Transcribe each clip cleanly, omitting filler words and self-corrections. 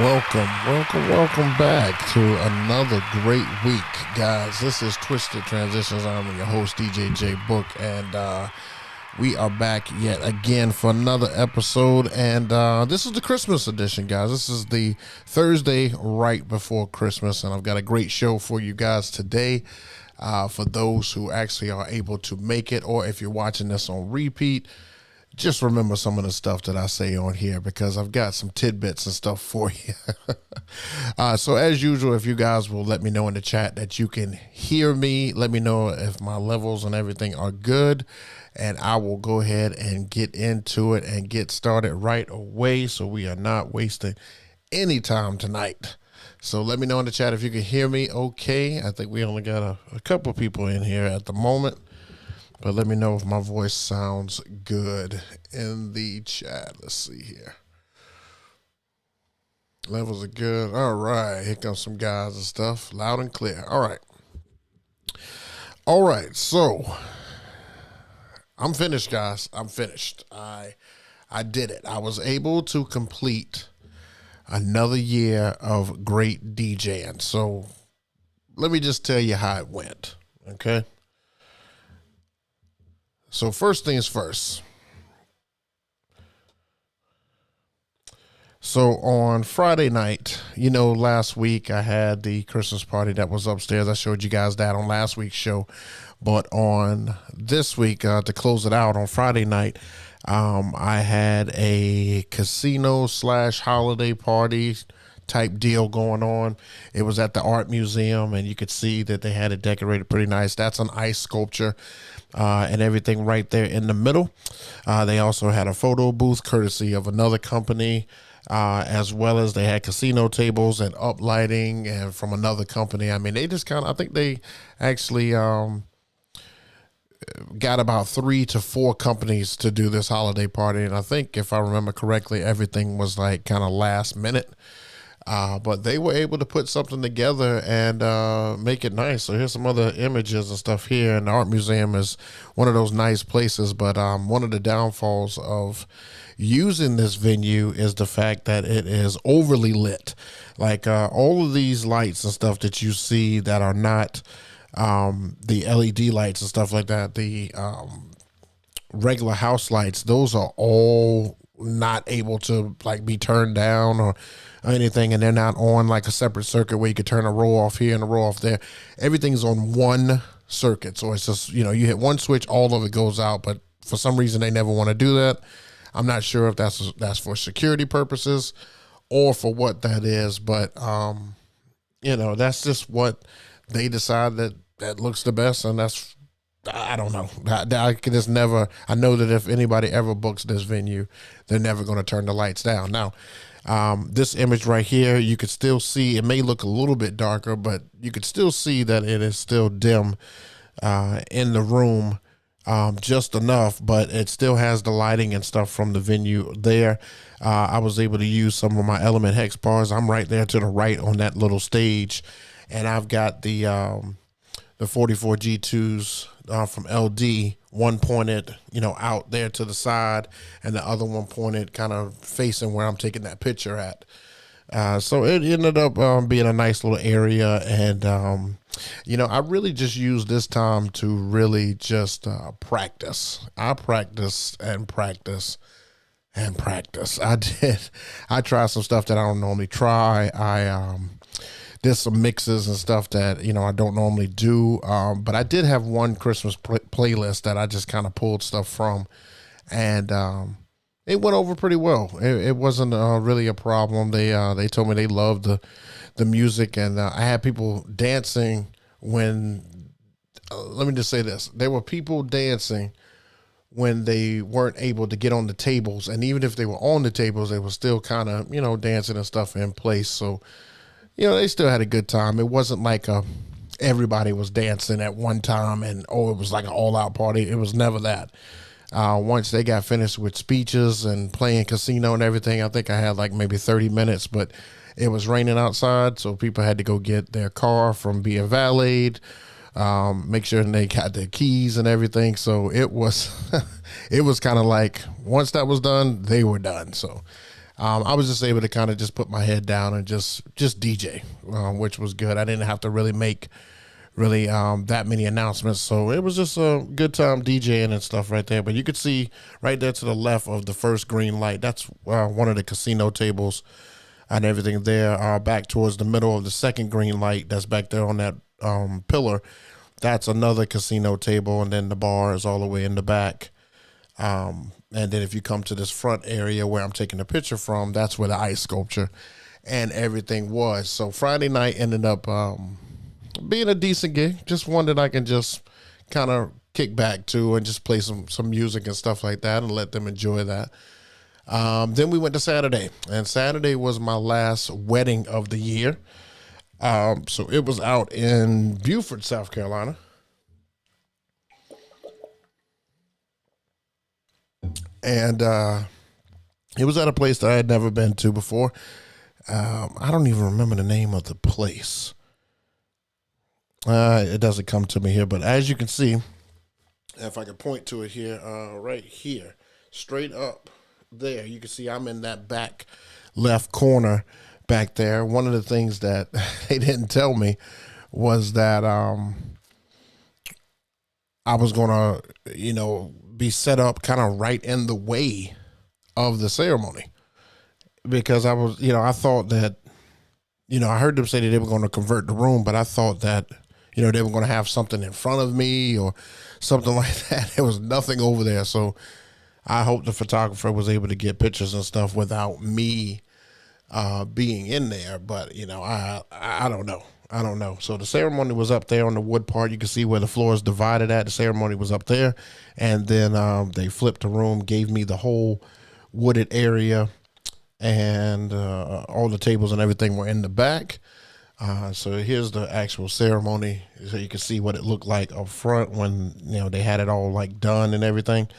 Welcome back to another great week, guys. This is Twisted Transitions. I'm your host, DJ JayBook, and we are back yet again for another episode. And this is the Christmas edition, guys. This is the Thursday right before Christmas, and I've got a great show for you guys today. For those who actually are able to make it, or if you're watching this on repeat, just remember some of the stuff that I say on here because I've got some tidbits and stuff for you. So as usual, if you guys will let me know in the chat that you can hear me, let me know if my levels and everything are good, and I will go ahead and get into it and get started right away so we are not wasting any time tonight. So let me know in the chat if you can hear me okay. I think we only got a couple people in here at the moment. But let me know if my voice sounds good in the chat. Let's see here. Levels are good. All right. Here comes some guys and stuff. Loud and clear. All right. All right. So I'm finished, guys. I'm finished. I did it. I was able to complete another year of great DJing. So let me just tell you how it went. Okay. So first things first. So on Friday night, last week I had the Christmas party that was upstairs. I showed you guys that on last week's show. But on this week, to close it out on Friday night, I had a casino / holiday party type deal going on. It was at the art museum, and you could see that they had it decorated pretty nice. That's an ice sculpture and everything right there in the middle. They also had a photo booth courtesy of another company, as well as they had casino tables and uplighting and from another company. I mean, they just I think they actually got about 3 to 4 companies to do this holiday party. And I think if I remember correctly, everything was like kind of last minute. But they were able to put something together and make it nice. So here's some other images and stuff here. And the art museum is one of those nice places. But one of the downfalls of using this venue is the fact that it is overly lit. Like all of these lights and stuff that you see that are not the LED lights and stuff like that, the regular house lights, those are all not able to be turned down or anything, and they're not on like a separate circuit where you could turn a row off here and a row off there. Everything's on one circuit, so it's just you hit one switch, all of it goes out. But for some reason they never want to do that. I'm not sure if that's for security purposes or for what that is, but that's just what they decide that looks the best, and that's, I don't know. I could just never. I know that if anybody ever books this venue, they're never going to turn the lights down. Now, this image right here, you could still see. It may look a little bit darker, but you could still see that it is still dim in the room, just enough. But it still has the lighting and stuff from the venue there. I was able to use some of my Element Hex bars. I'm right there to the right on that little stage, and I've got the 44 G2s from LD, one pointed, out there to the side, and the other one pointed kind of facing where I'm taking that picture at. So it ended up being a nice little area, and I really just used this time to really just practice. I practiced and practice and practice. I tried some stuff that I don't normally try. I did some mixes and stuff that, I don't normally do. But I did have one Christmas playlist that I just kind of pulled stuff from, and it went over pretty well. It wasn't really a problem. They told me they loved the music, and I had people dancing when, let me just say this. There were people dancing when they weren't able to get on the tables. And even if they were on the tables, they were still kind of, dancing and stuff in place. So, they still had a good time. It wasn't like everybody was dancing at one time and, it was like an all-out party. It was never that. Once they got finished with speeches and playing casino and everything, I think I had like maybe 30 minutes, but it was raining outside, so people had to go get their car from being valeted, make sure they got their keys and everything. So it was, it was kind of like once that was done, they were done. So I was just able to kind of just put my head down and just DJ, which was good. I didn't have to really make that many announcements, so it was just a good time DJing and stuff right there. But you could see right there to the left of the first green light, that's one of the casino tables and everything there. Back towards the middle of the second green light, that's back there on that pillar, that's another casino table, and then the bar is all the way in the back. And then if you come to this front area where I'm taking the picture from, that's where the ice sculpture and everything was. So Friday night ended up being a decent gig, just one that I can just kind of kick back to and just play some music and stuff like that and let them enjoy that. Then we went to Saturday, and Saturday was my last wedding of the year. So it was out in Beaufort, South Carolina. And it was at a place that I had never been to before. I don't even remember the name of the place. It doesn't come to me here, but as you can see, if I can point to it here, right here, straight up there, you can see I'm in that back left corner back there. One of the things that they didn't tell me was that I was going to, be set up kind of right in the way of the ceremony, because I was, I thought that, I heard them say that they were going to convert the room, but I thought that, they were going to have something in front of me or something like that. There was nothing over there. So I hope the photographer was able to get pictures and stuff without me being in there. But, I don't know. I don't know. So the ceremony was up there on the wood part. You can see where the floor is divided at. The ceremony was up there. And then they flipped the room, gave me the whole wooded area, and all the tables and everything were in the back. So here's the actual ceremony. So you can see what it looked like up front when, they had it all like done and everything.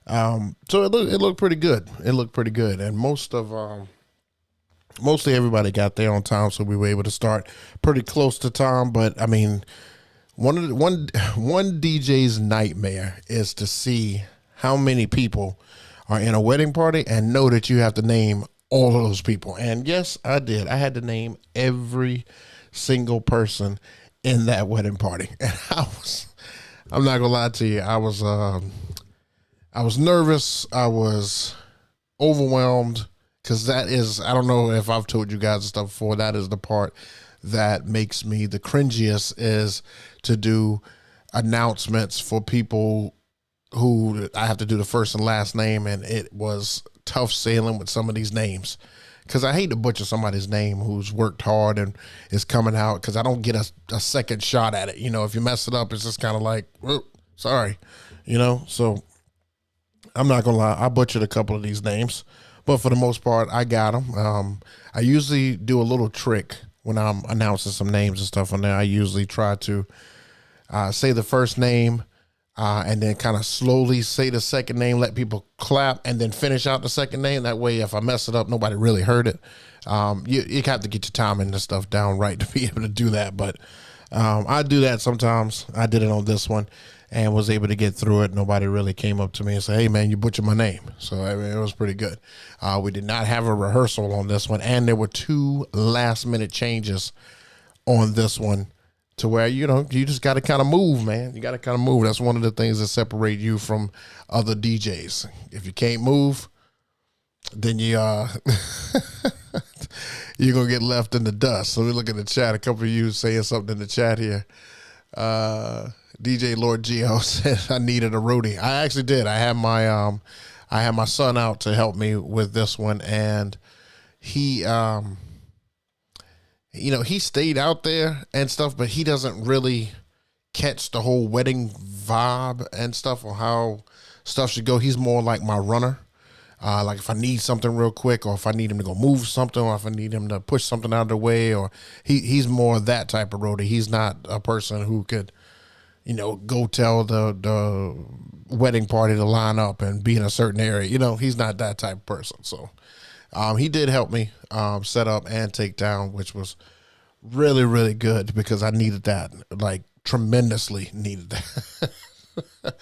So it looked pretty good. It looked pretty good. And mostly everybody got there on time, so we were able to start pretty close to time. But I mean, one DJ's nightmare is to see how many people are in a wedding party and know that you have to name all of those people. And yes, I did. I had to name every single person in that wedding party. And I'm not gonna lie to you, I was nervous. I was overwhelmed. Because that is, I don't know if I've told you guys and stuff before, that is the part that makes me the cringiest, is to do announcements for people who I have to do the first and last name, and it was tough sailing with some of these names. Because I hate to butcher somebody's name who's worked hard and is coming out, because I don't get a second shot at it. If you mess it up, it's just kind of like, oh, sorry, So I'm not going to lie, I butchered a couple of these names. But for the most part, I got them. I usually do a little trick when I'm announcing some names and stuff on there. I usually try to say the first name and then kind of slowly say the second name, let people clap, and then finish out the second name. That way, if I mess it up, nobody really heard it. You have to get your timing and stuff down right to be able to do that. But I do that sometimes. I did it on this one and was able to get through it. Nobody really came up to me and said, "Hey, man, you butchered my name." So I mean, it was pretty good. We did not have a rehearsal on this one, and there were 2 last-minute changes on this one to where, you just got to kind of move, man. You got to kind of move. That's one of the things that separate you from other DJs. If you can't move, then you're going to get left in the dust. So we look at the chat. A couple of you saying something in the chat here. DJ Lord Geo said I needed a roadie. I actually did. I had my son out to help me with this one, and he he stayed out there and stuff, but he doesn't really catch the whole wedding vibe and stuff, or how stuff should go. He's more like my runner. Like if I need something real quick, or if I need him to go move something, or if I need him to push something out of the way, or he's more that type of roadie. He's not a person who could, go tell the wedding party to line up and be in a certain area. He's not that type of person. So he did help me set up and take down, which was really, really good, because I needed that, like tremendously needed that.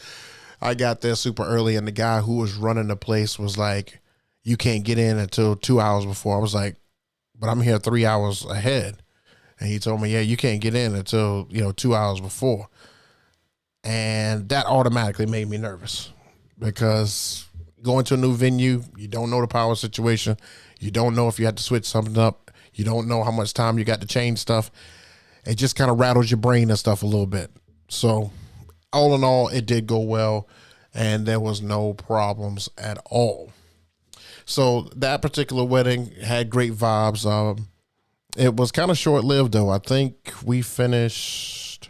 I got there super early, and the guy who was running the place was like, you can't get in until 2 hours before. I was like, but I'm here 3 hours ahead. And he told me, yeah, you can't get in until, 2 hours before. And that automatically made me nervous because going to a new venue, you don't know the power situation. You don't know if you had to switch something up. You don't know how much time you got to change stuff. It just kind of rattles your brain and stuff a little bit. So all in all, it did go well and there was no problems at all. So that particular wedding had great vibes. It was kind of short-lived though. I think we finished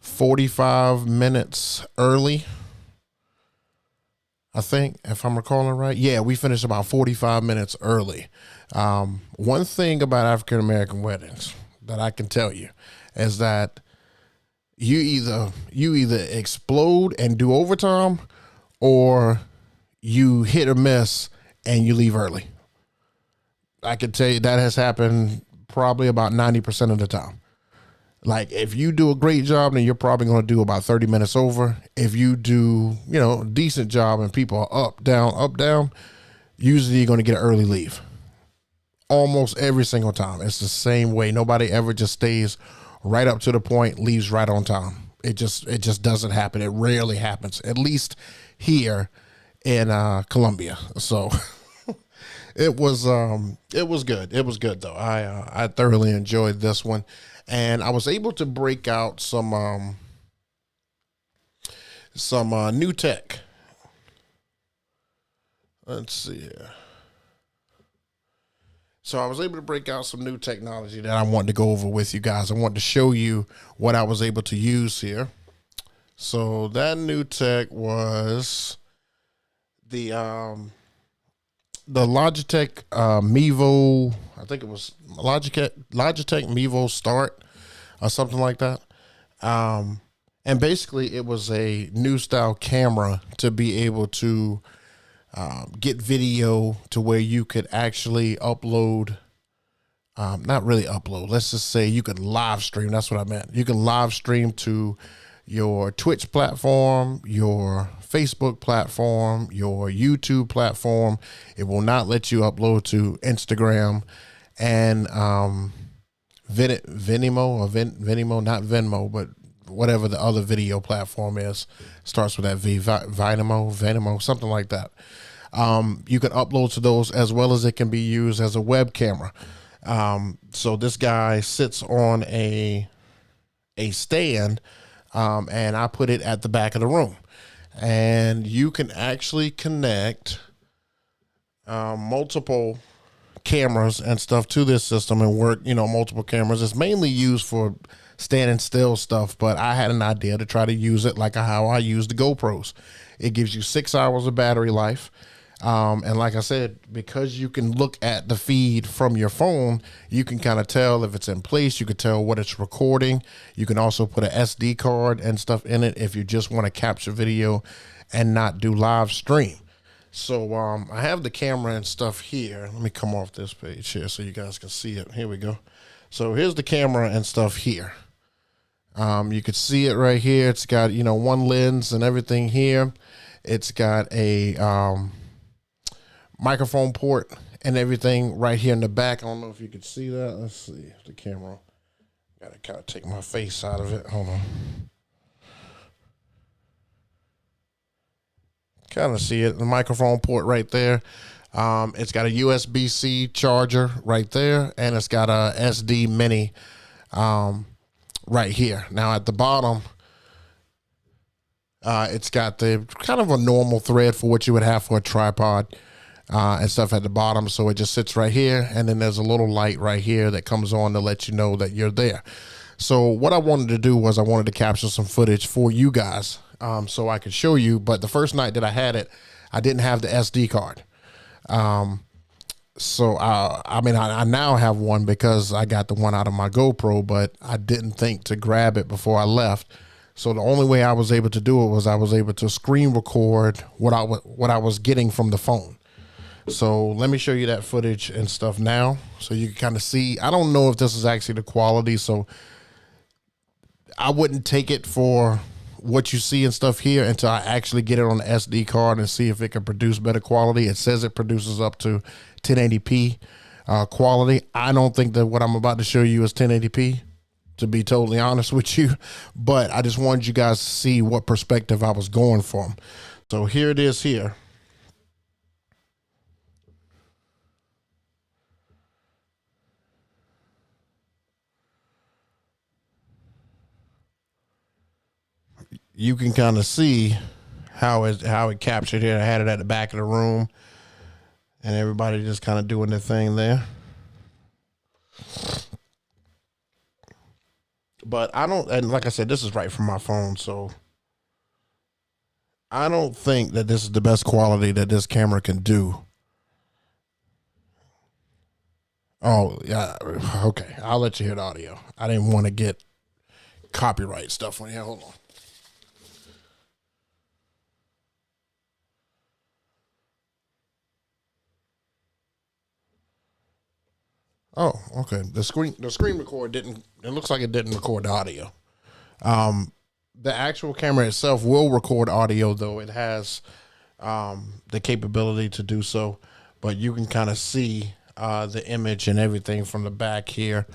45 minutes early. I think, if I'm recalling right. Yeah, we finished about 45 minutes early. One thing about African-American weddings that I can tell you is that you either explode and do overtime or you hit or miss and you leave early. I can tell you that has happened probably about 90% of the time. Like if you do a great job, then you're probably going to do about 30 minutes over. If you do, a decent job and people are up, down, usually you're going to get an early leave. Almost every single time. It's the same way. Nobody ever just stays right up to the point, leaves right on time. It just doesn't happen. It rarely happens, at least here in Columbia. So it was good. It was good though. I thoroughly enjoyed this one. And I was able to break out some new tech. Let's see here. So I was able to break out some new technology that I wanted to go over with you guys. I wanted to show you what I was able to use here. So that new tech was the Logitech Mevo, I think it was Logitech Mevo Start or something like that. And basically it was a new style camera to be able to get video to where you could actually upload, not really upload, let's just say you could live stream. That's what I meant. You can live stream to your Twitch platform, your Facebook platform, your YouTube platform. It will not let you upload to Instagram and Venimo, not Venmo, but whatever the other video platform is. Starts with that V, Venimo, something like that. You can upload to those as well as it can be used as a web camera. So this guy sits on a stand, and I put it at the back of the room. And you can actually connect multiple cameras and stuff to this system and work, multiple cameras. It's mainly used for standing still stuff, but I had an idea to try to use it like how I use the GoPros. It gives you 6 hours of battery life. And like I said, because you can look at the feed from your phone, you can kind of tell if it's in place. You can tell what it's recording. You can also put an SD card and stuff in it if you just want to capture video and not do live stream. So I have the camera and stuff here. Let me come off this page here so you guys can see it. Here we go. So here's the camera and stuff here. You could see it right here. It's got, one lens and everything here. It's got a microphone port and everything right here in the back. I don't know if you could see that. Let's see the camera. Gotta kind of take my face out of it. Hold on. Kind of see it. The microphone port right there. It's got a USB-C charger right there, and it's got a SD mini right here. Now at the bottom, it's got the kind of a normal thread for what you would have for a tripod. And stuff at the bottom, so it just sits right here, and then there's a little light right here that comes on to let you know that you're there. So what I wanted to do was I wanted to capture some footage for you guys, so I could show you. But the first night that I had it, I didn't have the SD card. So I now have one because I got the one out of my GoPro, but I didn't think to grab it before I left. So the only way I was able to do it was I was able to screen record what I was getting from the phone. So let me show you that footage and stuff now so you can kind of see. I don't know if this is actually the quality, so I wouldn't take it for what you see and stuff here until I actually get it on the SD card and see if it can produce better quality. It says it produces up to 1080p quality. I don't think that what I'm about to show you is 1080p, to be totally honest with you, but I just wanted you guys to see what perspective I was going from. So here it is here. You can kind of see how it captured it. I had it at the back of the room, and everybody just kind of doing their thing there. But I don't, and like I said, this is right from my phone, so I don't think that this is the best quality that this camera can do. Oh, yeah, okay. I'll let you hear the audio. I didn't want to get copyright stuff on here. Hold on. Oh, okay. The screen record didn't. It looks like it didn't record the audio. The actual camera itself will record audio, though it has the capability to do so. But you can kind of see the image and everything from the back here.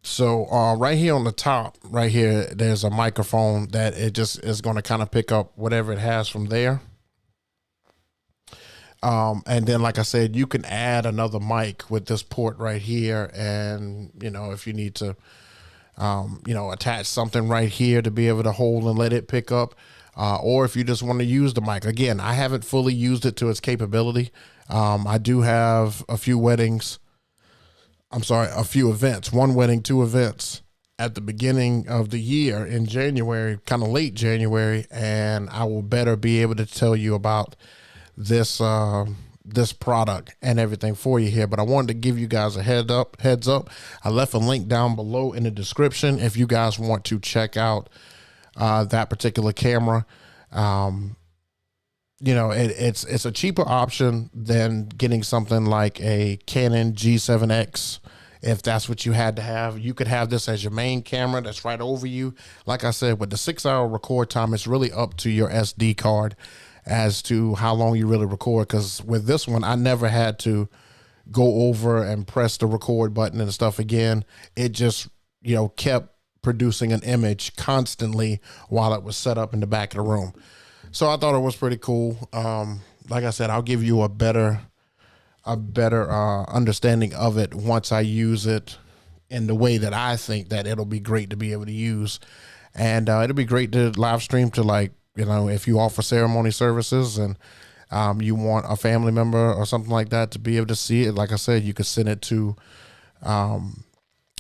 So right here on the top, right here, there's a microphone that it just is going to kind of pick up whatever it has from there. And then, like I said, you can add another mic with this port right here. And, you know, if you need to, you know, attach something right here to be able to hold and let it pick up, or if you just want to use the mic. Again, I haven't fully used it to its capability. I do have a few events, 1 wedding, 2 events at the beginning of the year in January, kind of late January. And I will better be able to tell you about this product and everything for you here, but I wanted to give you guys a heads up. I left a link down below in the description if you guys want to check out that particular camera. You know, it's a cheaper option than getting something like a Canon G7X. If that's what you had to have, you could have this as your main camera that's right over you. Like I said, with the 6-hour record time, it's really up to your SD card as to how long you really record. Because with this one, I never had to go over and press the record button and stuff again. It just, you know, kept producing an image constantly while it was set up in the back of the room. So I thought it was pretty cool. Like I said, I'll give you a better understanding of it once I use it in the way that I think that it'll be great to be able to use. And it'll be great to live stream to, like, you know, if you offer ceremony services and you want a family member or something like that to be able to see it. Like I said, you could send it to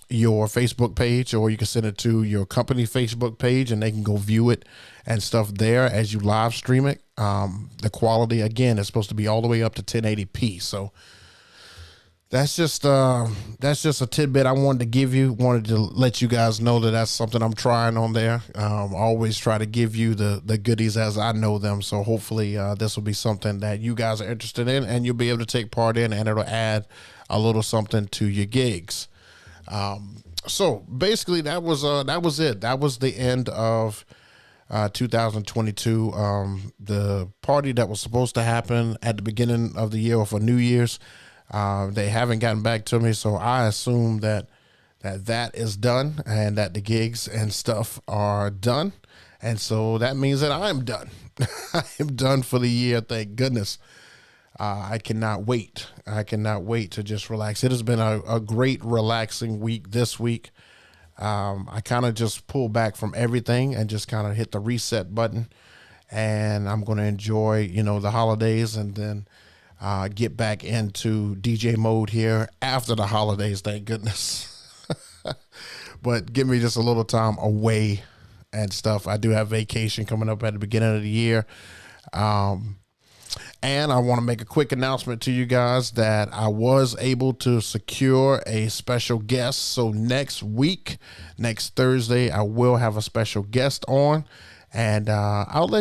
your Facebook page, or you can send it to your company Facebook page, and they can go view it and stuff there as you live stream it. The quality, again, is supposed to be all the way up to 1080p. So that's just a tidbit I wanted to give you. Wanted to let you guys know that that's something I'm trying on there. Always try to give you the goodies as I know them. So hopefully this will be something that you guys are interested in and you'll be able to take part in, and it'll add a little something to your gigs. So basically that was it. That was the end of 2022. The party that was supposed to happen at the beginning of the year or for New Year's, they haven't gotten back to me, so I assume that is done and that the gigs and stuff are done, and so that means that I'm done. I am done for the year, thank goodness. I cannot wait. I cannot wait to just relax. It has been a great relaxing week this week. I kind of just pulled back from everything and just kind of hit the reset button, and I'm going to enjoy, you know, the holidays, and then get back into DJ mode here after the holidays, thank goodness. But give me just a little time away and stuff. I do have vacation coming up at the beginning of the year. And I want to make a quick announcement to you guys that I was able to secure a special guest. So next week, next Thursday, I will have a special guest on. And I'll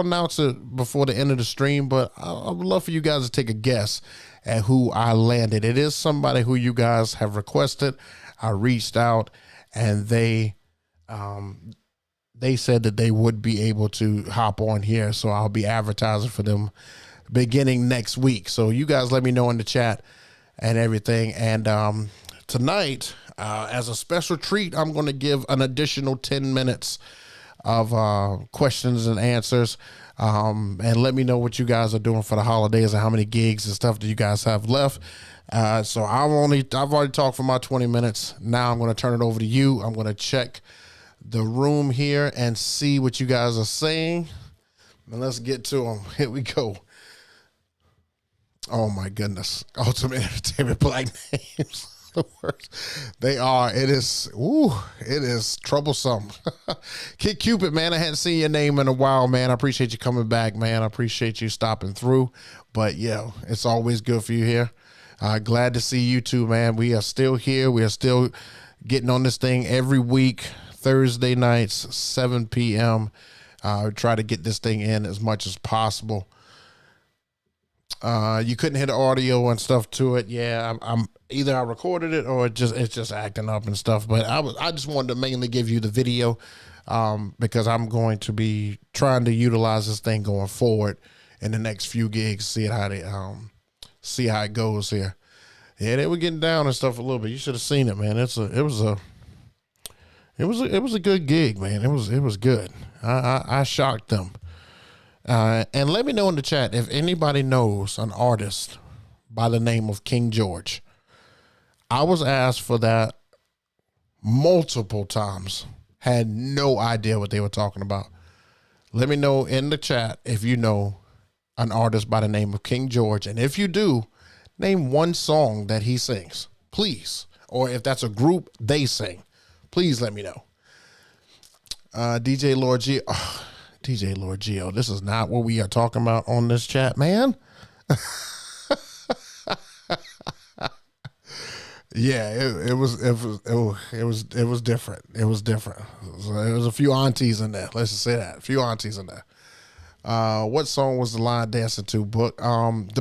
announce it before the end of the stream, but I would love for you guys to take a guess at who I landed. It is somebody who you guys have requested. I reached out, and they they said that they would be able to hop on here. So I'll be advertising for them beginning next week. So you guys let me know in the chat and everything. And tonight, as a special treat, I'm going to give an additional 10 minutes of questions and answers. And let me know what you guys are doing for the holidays and how many gigs and stuff that you guys have left. So I've already talked for my 20 minutes. Now I'm going to turn it over to you. I'm going to check the room here and see what you guys are saying. And let's get to them. Here we go. Oh my goodness. Ultimate Entertainment Black names. The worst. They are. It is troublesome. Kid Cupid, man, I hadn't seen your name in a while, man. I appreciate you coming back, man. I appreciate you stopping through. But yeah, it's always good for you here. Glad to see you too, man. We are still here. We are still getting on this thing every week, Thursday nights, 7 p.m. Try to get this thing in as much as possible. You couldn't hit audio and stuff to it. Yeah, I'm either I recorded it or it's just acting up and stuff. But I just wanted to mainly give you the video because I'm going to be trying to utilize this thing going forward in the next few gigs. See how it goes here. Yeah, they were getting down and stuff a little bit. You should have seen it, man. It was a good gig, man. It was good. I shocked them. And let me know in the chat if anybody knows an artist by the name of King George. I was asked for that multiple times. Had no idea what they were talking about. Let me know in the chat if you know an artist by the name of King George. And if you do, name one song that he sings, please. Or if that's a group they sing, please let me know. DJ Lord G. Oh, DJ Lord Geo, this is not what we are talking about on this chat, man. Yeah, it was different. It was different. There was a few aunties in there. Let's just say that. A few aunties in there. What song was the line dancing to? Book.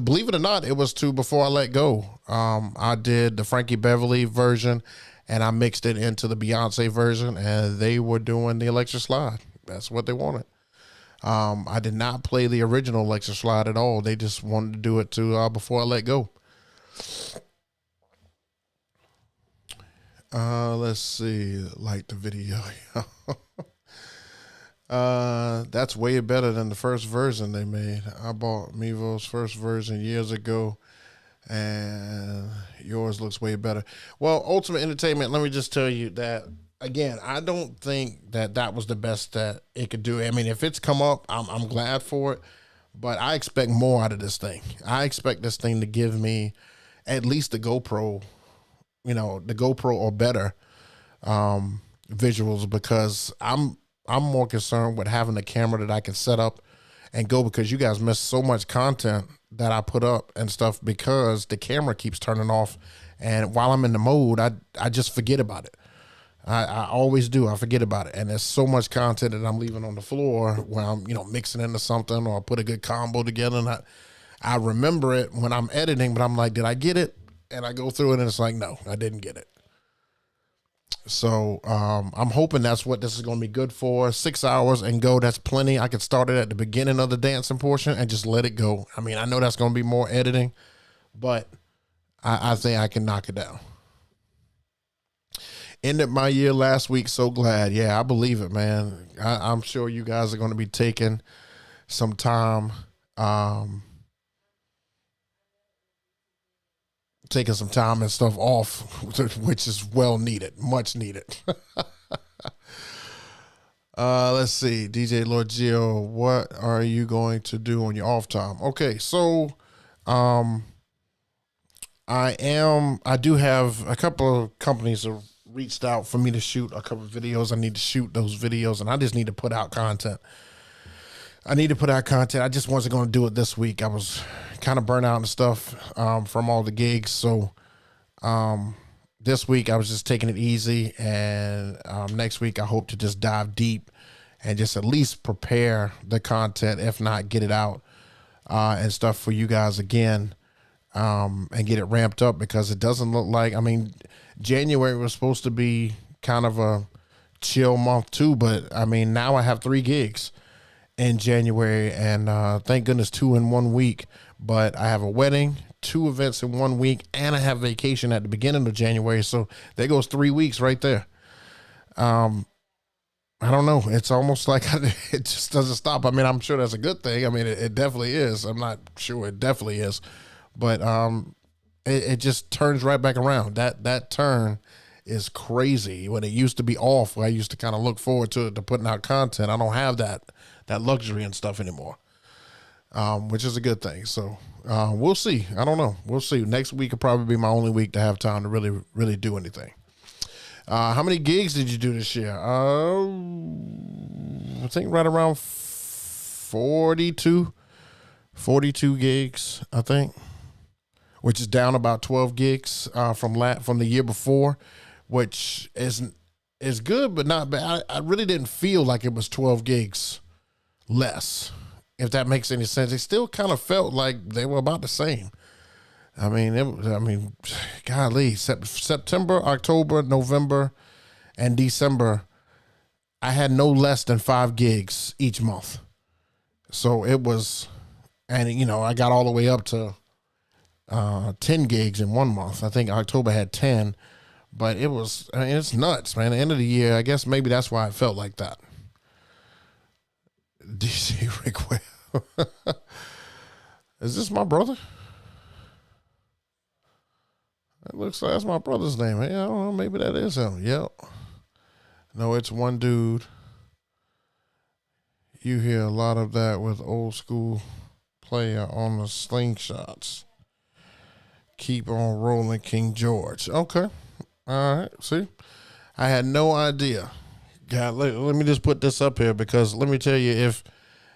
Believe it or not, it was to Before I Let Go. I did the Frankie Beverly version and I mixed it into the Beyonce version, and they were doing the Electric Slide. That's what they wanted. I did not play the original Electric Slide at all. They just wanted to do it to Before I Let Go. Let's see. Like the video. That's way better than the first version they made. I bought Mevo's first version years ago, and yours looks way better. Well, Ultimate Entertainment, let me just tell you that, again, I don't think that was the best that it could do. I mean, if it's come up, I'm glad for it, but I expect more out of this thing. I expect this thing to give me at least the GoPro, the GoPro or better visuals, because I'm more concerned with having a camera that I can set up and go, because you guys miss so much content that I put up and stuff because the camera keeps turning off, and while I'm in the mode, I just forget about it. I always do. I forget about it. And there's so much content that I'm leaving on the floor where I'm, mixing into something, or I put a good combo together, and I remember it when I'm editing, but I'm like, did I get it? And I go through it and it's like, no, I didn't get it. So I'm hoping that's what this is going to be good for. 6 hours and go. That's plenty. I could start it at the beginning of the dancing portion and just let it go. I mean, I know that's going to be more editing, but I think I can knock it down. Ended my year last week. So glad. Yeah, I believe it, man. I'm sure you guys are going to be taking some time, and stuff off, which is well needed, much needed. Let's see. DJ Lord Gio, what are you going to do on your off time? Okay, so I do have a couple of companies that reached out for me to shoot a couple of videos. I need to shoot those videos, and I just need to put out content. I just wasn't going to do it this week. I was kind of burnt out and stuff from all the gigs. So this week I was just taking it easy, and next week I hope to just dive deep and just at least prepare the content, if not get it out and stuff for you guys again, and get it ramped up, because it doesn't look like, January was supposed to be kind of a chill month too. But I mean, now I have 3 gigs in January, and thank goodness 2 in 1 week. But I have a wedding, 2 events in 1 week, and I have vacation at the beginning of January. So there goes 3 weeks right there. I don't know. It's almost like it just doesn't stop. I mean, I'm sure that's a good thing. I mean, it definitely is. I'm not sure it definitely is, but it just turns right back around. That turn is crazy. When it used to be off, where I used to kind of look forward to putting out content, I don't have that luxury and stuff anymore, which is a good thing. So we'll see. I don't know. We'll see. Next week will probably be my only week to have time to really do anything. How many gigs did you do this year? I think right around 42 gigs, I think, which is down about 12 gigs from the year before, which is good, but not bad. I really didn't feel like it was 12 gigs less, if that makes any sense. It still kind of felt like they were about the same. I mean, golly, September, October, November, and December, I had no less than 5 gigs each month. So it was, and I got all the way up to 10 gigs in 1 month. I think October had 10, but it's nuts, man. At the end of the year, I guess maybe that's why it felt like that. DC Rickwell. Is this my brother? It looks like that's my brother's name. Hey, I don't know. Maybe that is him. Yep. No, it's one dude. You hear a lot of that with old school player on the slingshots. Keep on rolling, King George. Okay. All right. See, I had no idea. God, let me just put this up here, because let me tell you, if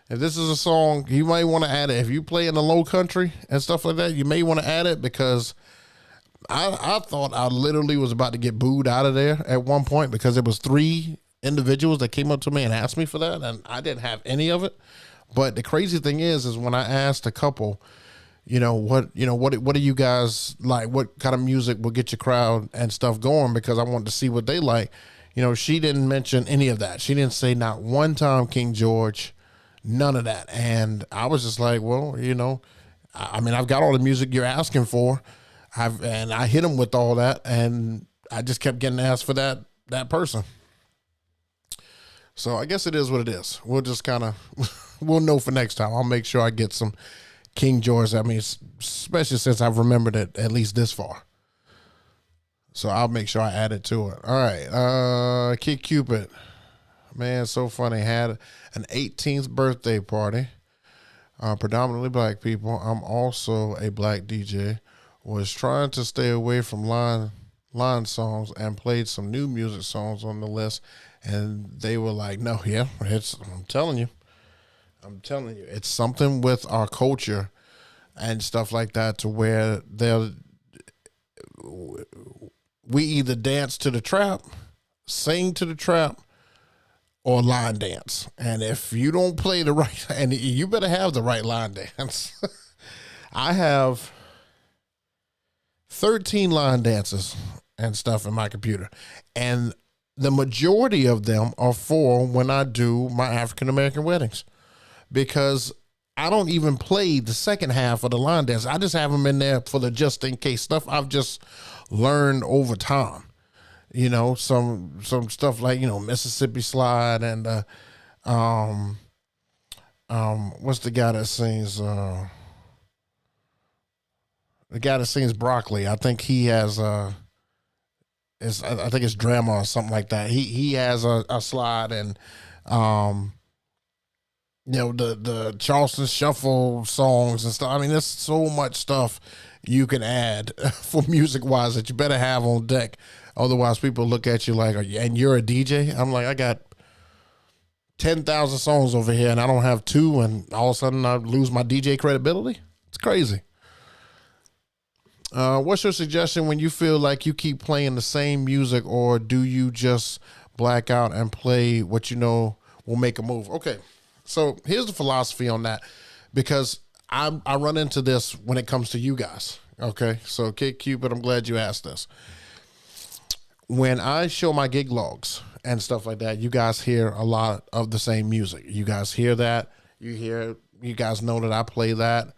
this is a song, you might want to add it. If you play in the low country and stuff like that, you may want to add it, because I thought I literally was about to get booed out of there at one point, because it was 3 individuals that came up to me and asked me for that, and I didn't have any of it. But the crazy thing is when I asked a couple, what do you guys like? What kind of music will get your crowd and stuff going? Because I wanted to see what they like. She didn't mention any of that. She didn't say not one time King George, none of that. And I was just like, well, I mean, I've got all the music you're asking for. I hit him with all that, and I just kept getting asked for that person. So I guess it is what it is. We'll just kind of, we'll know for next time. I'll make sure I get some King George. I mean, especially since I've remembered it at least this far. So I'll make sure I add it to it. All right. Kid Cupid. Man, so funny. Had an 18th birthday party. Predominantly black people. I'm also a black DJ. Was trying to stay away from line songs and played some new music songs on the list, and they were like, no, yeah, I'm telling you, it's something with our culture and stuff like that, to where we either dance to the trap, sing to the trap, or line dance. And if you don't play the right, and you better have the right line dance. I have 13 line dances and stuff in my computer, and the majority of them are for when I do my African American weddings, because I don't even play the second half of the line dance. I just have them in there for the just in case stuff I've just learned over time. Some stuff like Mississippi Slide and what's the guy that sings the guy that sings Broccoli? I think he has I think it's Drama or something like that. He has a slide, and the Charleston Shuffle songs and stuff. I mean, there's so much stuff you can add for music wise that you better have on deck. Otherwise, people look at you like, and you're a DJ? I'm like, I got 10,000 songs over here, and I don't have 2, and all of a sudden I lose my DJ credibility? It's crazy. What's your suggestion when you feel like you keep playing the same music, or do you just black out and play what will make a move? Okay, so here's the philosophy on that, because I run into this when it comes to you guys. Okay, so Kid Cupid, I'm glad you asked this. When I show my gig logs and stuff like that, you guys hear a lot of the same music. You guys hear that. You guys know that I play that.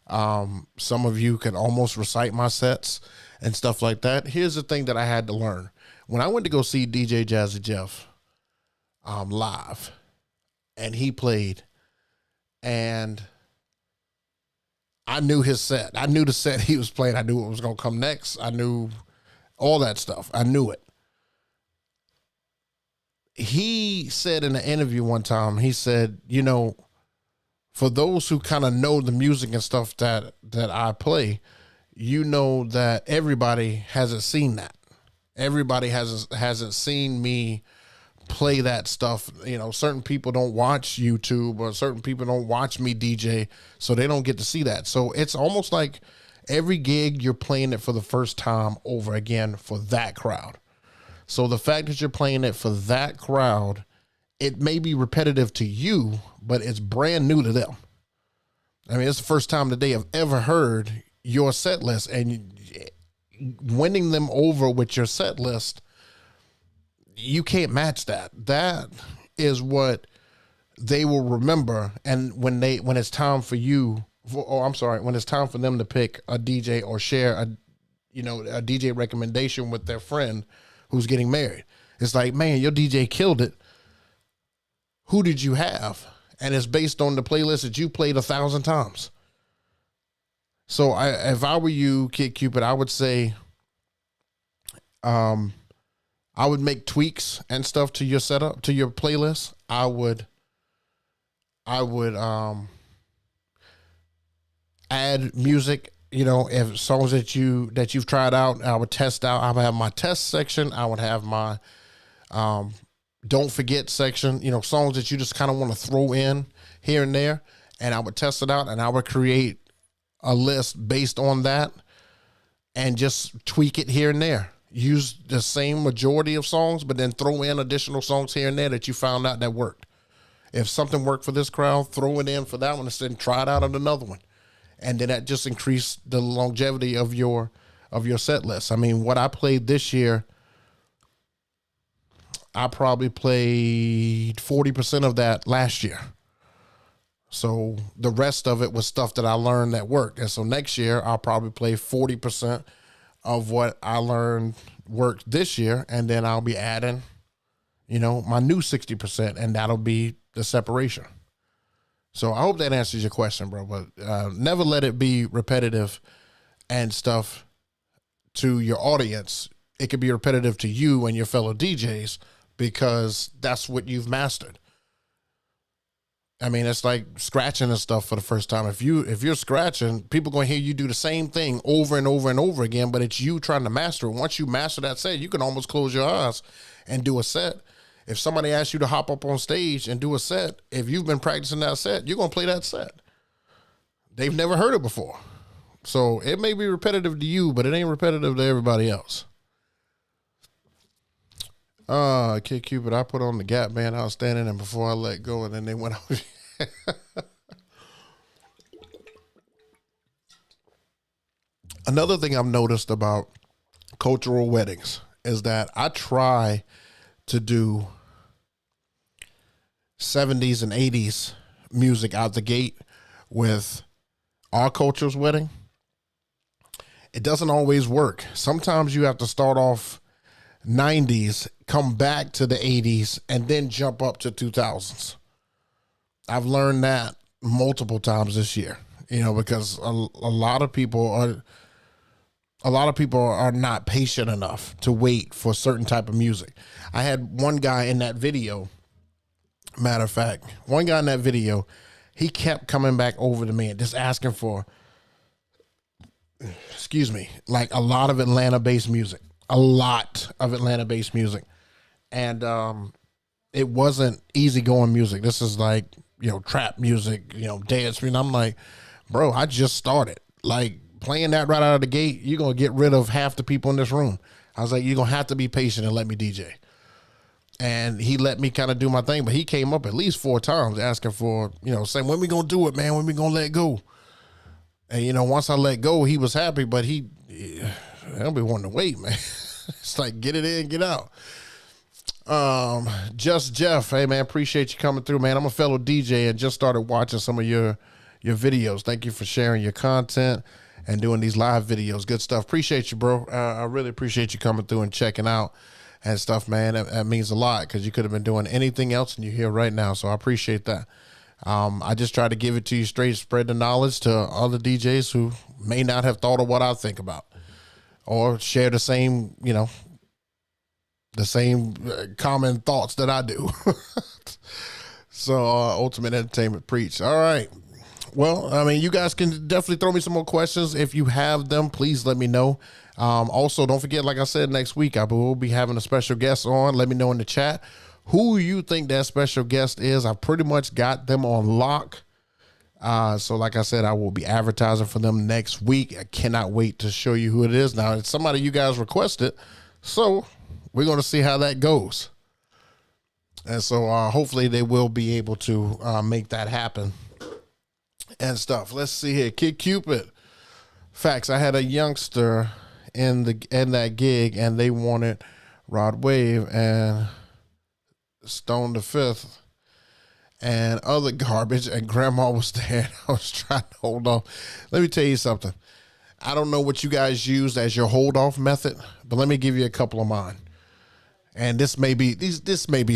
Some of you can almost recite my sets and stuff like that. Here's the thing that I had to learn. When I went to go see DJ Jazzy Jeff live, and he played, and I knew his set. I knew the set he was playing. I knew what was going to come next. I knew all that stuff. I knew it. He said in an interview one time, he said, you know, for those who kind of know the music and stuff that I play, you know that everybody hasn't seen that. Everybody hasn't seen me play that stuff. You know, certain people don't watch YouTube, or certain people don't watch me DJ, so they don't get to see that. So it's almost like every gig you're playing it for the first time over again for that crowd. So the fact that you're playing it for that crowd, it may be repetitive to you, but it's brand new to them. I mean, it's the first time that they have ever heard your set list, and winning them over with your set list, you can't match that. That is what they will remember. And when it's time for when it's time for them to pick a DJ or share a DJ recommendation with their friend who's getting married, it's like, man, your DJ killed it. Who did you have? And it's based on the playlist that you played 1,000 times. So if I were you, Kid Cupid, I would say, I would make tweaks and stuff to your setup, to your playlist. I would add music, you know, if songs that you've tried out, I would test out. I would have my test section. I would have my don't forget section, you know, songs that you just kind of want to throw in here and there, and I would test it out, and I would create a list based on that and just tweak it here and there. Use the same majority of songs, but then throw in additional songs here and there that you found out that worked. If something worked for this crowd, throw it in for that one, and then try it out on another one. And then that just increased the longevity of your set list. I mean, what I played this year, I probably played 40% of that last year. So the rest of it was stuff that I learned that worked. And so next year, I'll probably play 40% of what I learned worked this year. And then I'll be adding, you know, my new 60%, and that'll be the separation. So I hope that answers your question, bro. But never let it be repetitive and stuff to your audience. It could be repetitive to you and your fellow DJs because that's what you've mastered. I mean, it's like scratching and stuff for the first time. If you're scratching, people are going to hear you do the same thing over and over and over again, but it's you trying to master it. Once you master that set, you can almost close your eyes and do a set. If somebody asks you to hop up on stage and do a set, if you've been practicing that set, you're going to play that set. They've never heard it before. So it may be repetitive to you, but it ain't repetitive to everybody else. Kid Cupid, I put on the Gap Band Outstanding, and before I let go, and then they went out. Another thing I've noticed about cultural weddings is that I try to do 70s and 80s music out the gate with our culture's wedding. It doesn't always work. Sometimes you have to start off 90s, come back to the 80s, and then jump up to 2000s. I've learned that multiple times this year, you know, because a lot of people are not patient enough to wait for a certain type of music. I had one guy in that video, matter of fact, he kept coming back over to me and just asking for, like a lot of Atlanta-based music. And it wasn't easygoing music. This is like, you know, trap music, you know, dance. And I'm like, bro, I just started. Like, playing that right out of the gate, you're going to get rid of half the people in this room. I was like, you're going to have to be patient and let me DJ. And he let me kind of do my thing, but he came up at least 4 times asking for, you know, saying, when we going to do it, man? When we going to let go? And, you know, once I let go, he was happy, but he'll be wanting to wait, man. It's like, get it in, get out. Just Jeff, hey man, appreciate you coming through, man. I'm a fellow DJ and just started watching some of your videos. Thank you for sharing your content and doing these live videos. Good stuff. Appreciate you, bro. I really appreciate you coming through and checking out and stuff, man. That means a lot because you could have been doing anything else and you're here right now. So I appreciate that. I just try to give it to you straight, spread the knowledge to other DJs who may not have thought of what I think about or share the same, the same common thoughts that I do. So Ultimate Entertainment preach. All right. Well, I mean, you guys can definitely throw me some more questions. If you have them, please let me know. Also, don't forget, like I said, next week I will be having a special guest on. Let me know in the chat who you think that special guest is. I pretty much got them on lock. So like I said, I will be advertising for them next week. I cannot wait to show you who it is. Now, it's somebody you guys requested, so we're going to see how that goes. And so hopefully they will be able to make that happen and stuff. Let's see here. Kid Cupid. Facts. I had a youngster in that gig and they wanted Rod Wave and Stone the Fifth and other garbage, and grandma was there. I was trying to hold on. Let me tell you something. I don't know what you guys used as your hold off method, but let me give you a couple of mine. And this may be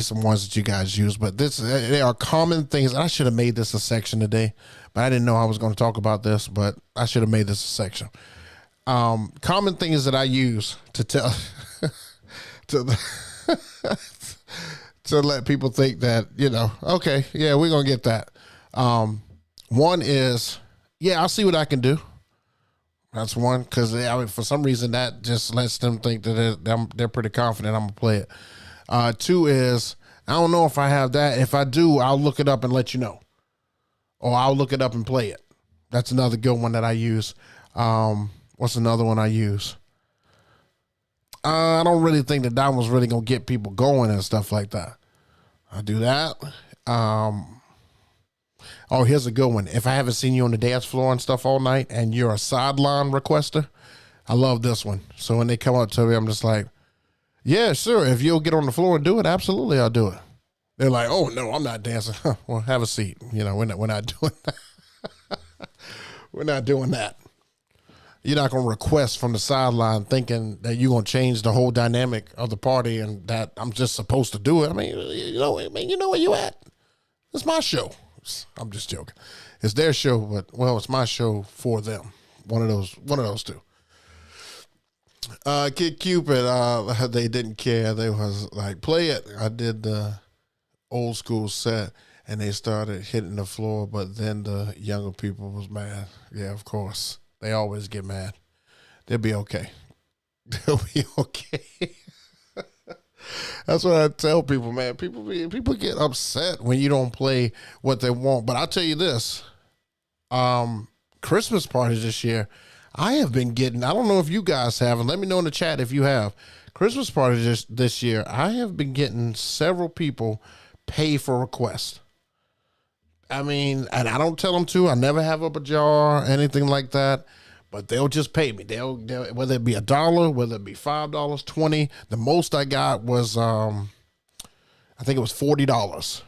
some ones that you guys use, but they are common things. I should have made this a section today, but I didn't know I was going to talk about this, but I should have made this a section. Common things that I use to tell to let people think that, okay, yeah, we're going to get that. One is, yeah, I'll see what I can do. That's one, because for some reason that just lets them think that they're pretty confident I'm going to play it. Two is, I don't know if I have that. If I do, I'll look it up and let you know. Or I'll look it up and play it. That's another good one that I use. What's another one I use? I don't really think that one's really going to get people going and stuff like that. I do that. Oh, here's a good one. If I haven't seen you on the dance floor and stuff all night and you're a sideline requester, I love this one. So when they come up to me, I'm just like, yeah, sure. If you'll get on the floor and do it, absolutely, I'll do it. They're like, oh, no, I'm not dancing. Well, have a seat. We're not doing that. We're not doing that. You're not going to request from the sideline thinking that you're going to change the whole dynamic of the party and that I'm just supposed to do it. I mean, you know where you at. It's my show. I'm just joking. It's their show, but it's my show for them. One of those two. Kid Cupid, they didn't care. They was like, play it. I did the old school set and they started hitting the floor, but then the younger people was mad. Yeah, of course. They always get mad. They'll be okay. They'll be okay. That's what I tell people, man. People get upset when you don't play what they want. But I'll tell you this. Christmas parties this year, I have been getting, I don't know if you guys have, and let me know in the chat if you have. Christmas parties this year, I have been getting several people pay for requests. I mean, and I don't tell them to. I never have up a jar or anything like that. But they'll just pay me. They'll whether it be $1, whether it be $5, $20. The most I got was I think it was $40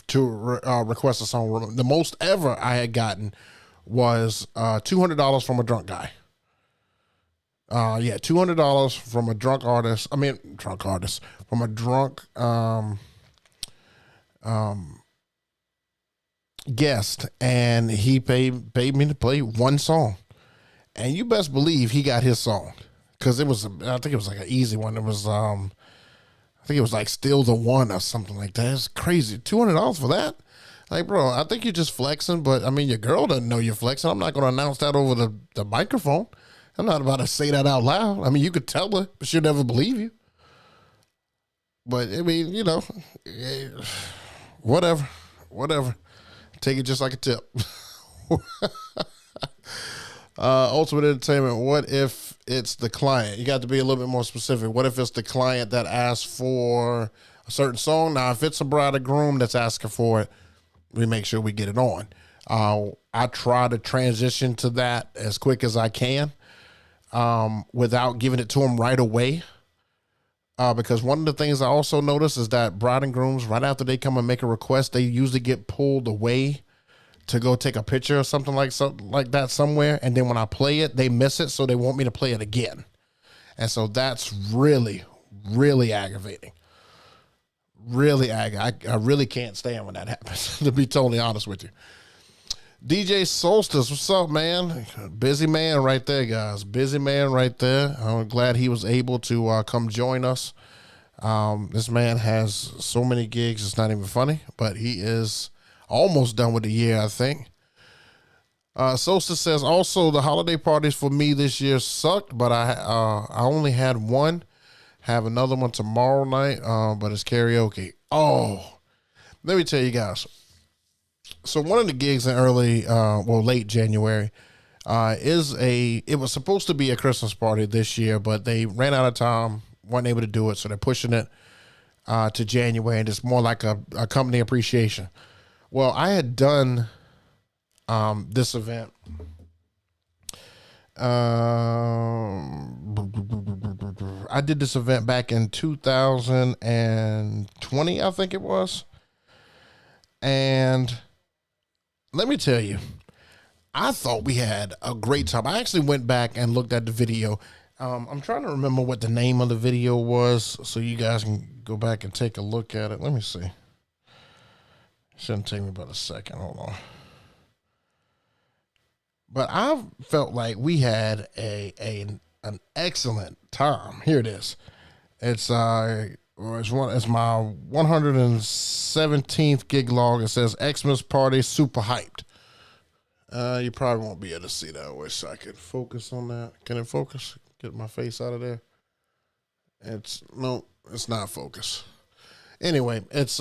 to request a song. The most ever I had gotten was $200 from a drunk guy. $200 from a drunk artist. From a drunk guest, and he paid me to play one song. And you best believe he got his song, because I think it was like an easy one. It was, I think it was like Still the One or something like that. It's crazy. $200 for that? Like, bro, I think you're just flexing, but I mean, your girl doesn't know you're flexing. I'm not going to announce that over the microphone. I'm not about to say that out loud. I mean, you could tell her, but she'll never believe you. But I mean, whatever. Take it just like a tip. Ultimate Entertainment, what if it's the client? You got to be a little bit more specific. What if it's the client that asks for a certain song? Now, if it's a bride or groom that's asking for it, we make sure we get it on. I try to transition to that as quick as I can without giving it to them right away. because one of the things I also noticed is that bride and grooms, right after they come and make a request, they usually get pulled away to go take a picture or something like that somewhere. And then when I play it, they miss it. So they want me to play it again. And so that's really, really aggravating. Really aggravating. I really can't stand when that happens, to be totally honest with you. DJ Solstice, what's up, man? Busy man right there, guys. Busy man right there. I'm glad he was able to come join us. This man has so many gigs, it's not even funny, but he is almost done with the year, I think. Solstice says, also, the holiday parties for me this year sucked, but I only had one. Have another one tomorrow night, but it's karaoke. Oh, let me tell you guys. So one of the gigs in late January, it was supposed to be a Christmas party this year, but they ran out of time, weren't able to do it, so they're pushing it to January, and it's more like a company appreciation. Well, I had done this event. I did this event back in 2020, I think it was. And let me tell you, I thought we had a great time. I actually went back and looked at the video. I'm trying to remember what the name of the video was so you guys can go back and take a look at it. Let me see. Shouldn't take me but a second. Hold on. But I felt like we had an excellent time. Here it is. It's my 117th gig log. It says XMas party super hyped. You probably won't be able to see that. I wish I could focus on that. Can it focus? Get my face out of there. It's not focus. Anyway, it's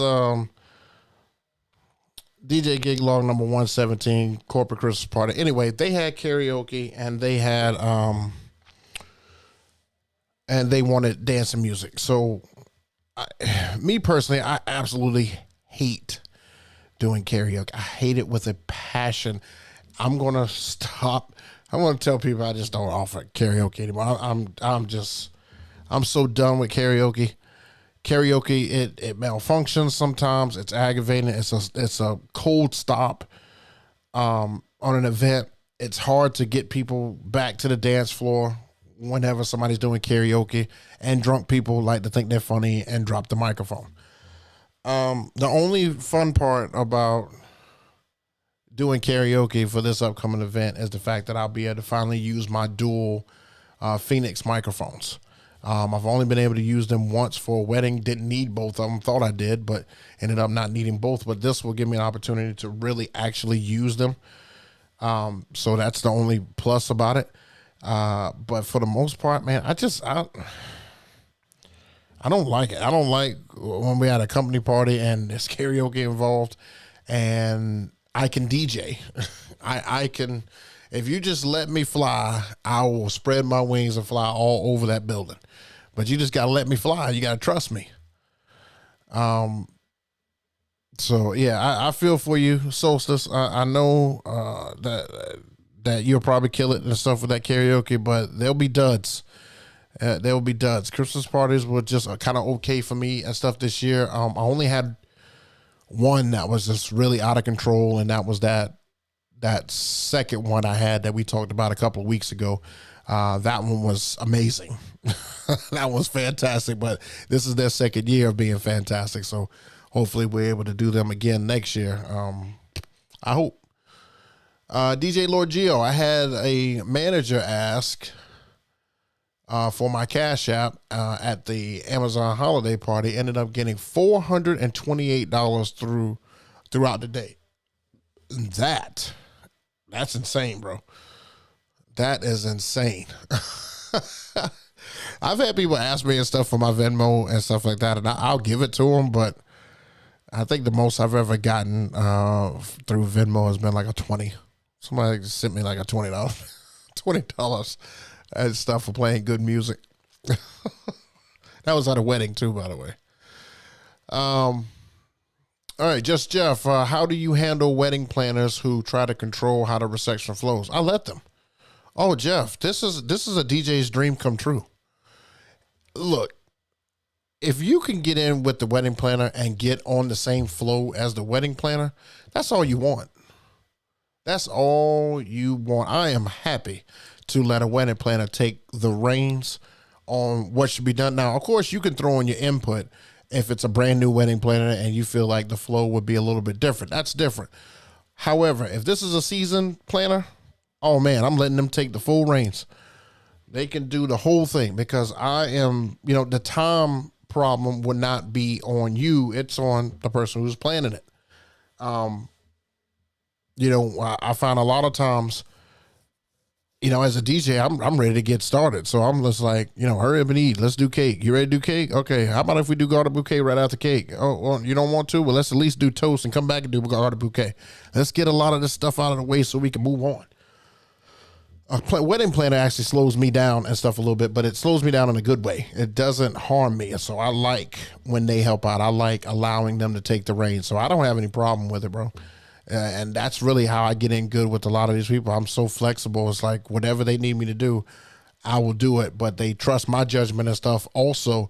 DJ gig log number 117, corporate Christmas party. Anyway, they had karaoke and they had and they wanted dancing music. So me personally, I absolutely hate doing karaoke. I hate it with a passion. I'm going to stop. I'm going to tell people I just don't offer karaoke anymore. I'm so done with karaoke. Karaoke, it malfunctions sometimes. It's aggravating. It's a cold stop on an event. It's hard to get people back to the dance floor whenever somebody's doing karaoke, and drunk people like to think they're funny and drop the microphone. The only fun part about doing karaoke for this upcoming event is the fact that I'll be able to finally use my dual Phoenix microphones. I've only been able to use them once for a wedding. Didn't need both of them. Thought I did, but ended up not needing both. But this will give me an opportunity to really actually use them. So that's the only plus about it. But for the most part, man, I don't like it. I don't like when we had a company party and there's karaoke involved and I can DJ. I can, if you just let me fly, I will spread my wings and fly all over that building. But you just got to let me fly. You got to trust me. So yeah, I feel for you, Solstice. I know that you'll probably kill it and stuff with that karaoke, but there'll be duds. There will be duds. Christmas parties were just kind of okay for me and stuff this year. I only had one that was just really out of control, and that was that second one I had that we talked about a couple of weeks ago. That one was amazing. That was fantastic, but this is their second year of being fantastic, so hopefully we're able to do them again next year. I hope. DJ Lord Geo, I had a manager ask for my Cash App at the Amazon holiday party. Ended up getting $428 throughout the day. That's insane, bro. That is insane. I've had people ask me and stuff for my Venmo and stuff like that, and I'll give it to them, but I think the most I've ever gotten through Venmo has been like a 20. Somebody just sent me like a $20 $20 and stuff for playing good music. That was at a wedding too, by the way. All right, Just Jeff, how do you handle wedding planners who try to control how the reception flows? I let them. Oh, Jeff, this is a DJ's dream come true. Look, if you can get in with the wedding planner and get on the same flow as the wedding planner, that's all you want. That's all you want. I am happy to let a wedding planner take the reins on what should be done. Now, of course, you can throw in your input if it's a brand new wedding planner and you feel like the flow would be a little bit different. That's different. However, if this is a seasoned planner, oh man, I'm letting them take the full reins. They can do the whole thing because I am, the time problem would not be on you. It's on the person who's planning it. I find a lot of times, as a DJ, I'm ready to get started. So I'm just like, hurry up and eat. Let's do cake. You ready to do cake? Okay. How about if we do garden bouquet right after cake? Oh, well, you don't want to? Well, let's at least do toast and come back and do garden bouquet. Let's get a lot of this stuff out of the way so we can move on. A wedding planner actually slows me down and stuff a little bit, but it slows me down in a good way. It doesn't harm me. So I like when they help out. I like allowing them to take the reins. So I don't have any problem with it, bro. And that's really how I get in good with a lot of these people. I'm so flexible. It's like whatever they need me to do, I will do it. But they trust my judgment and stuff also.